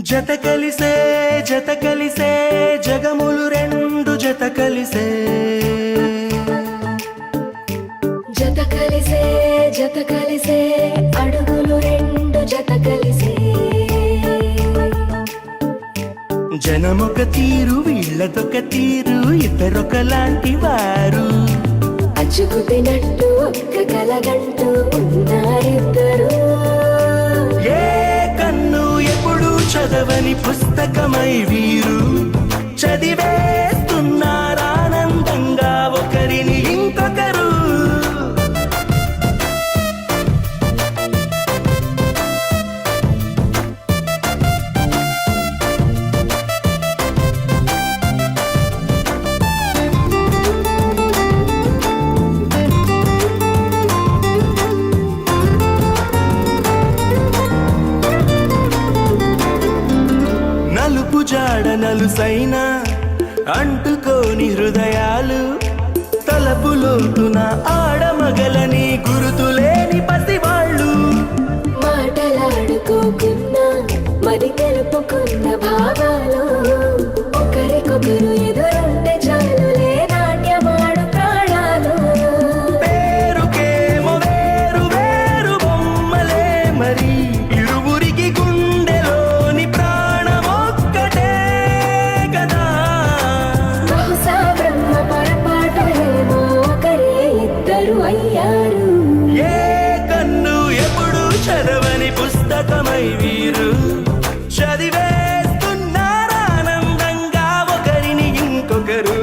జత కలిసే జగములు రెండు జత కలిసే అడుగులు రెండు జత కలిసే జనమొక తీరు వీళ్ళదొక తీరు ఇద్దరొకలాంటి వారు అచ్చుకుతినట్టు ఒక్క కలగంటూ ఉన్నారిద్దరు ఏ కన్ను ఎప్పుడు చదవని పుస్తకమై వీరు చదివేస్తున్నారానందంగా ఒకరిని ఇంకొకరు. నలుపు జాడ నలుసైన అంటుకోని హృదయాలు తలపులోతున ఆడమగలని గురుతులేని పసివాళ్ళు మాటలాడుకోకున్నా మరి తెలుపుకున్న భావాలు ఒకరికొకరు ఎదురుంటే చాలులే నాట్యమాడు ప్రాణాలు పేరుకేమో వేరు వేరు బొమ్మలే మరి ఇరువురికి గుండెలోని ప్రాణమొక్కటే కదా. బహుశా బ్రహ్మ పొరపాటు ఏమో ఒకరే ఇద్దరు అయ్యారు. ఏ కన్ను ఎప్పుడు చదవని పుస్తకమై వీరు చదివేస్తున్నారానందంగా ఒకరిని ఇంకొకరు.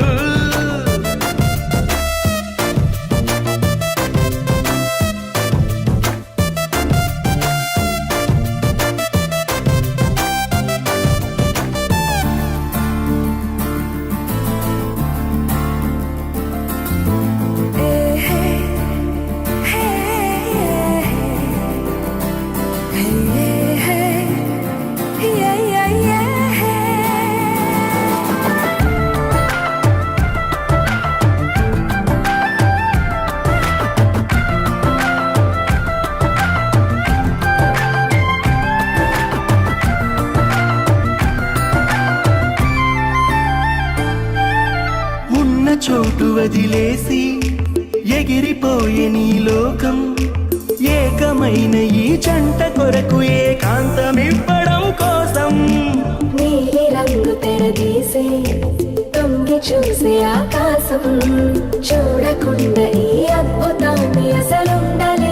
ఉన్న చోటు వదిలేసి ఎగిరిపోయే నీ లోకం ఏకమైన ఈ జంట కొరకు ఏకాంతమివ్వడం కోసం నీలి రంగు తెరదీసే తొంగి చూసే ఆకాశం చూడకుండా ఈ అద్భుతాన్ని అసలుండలే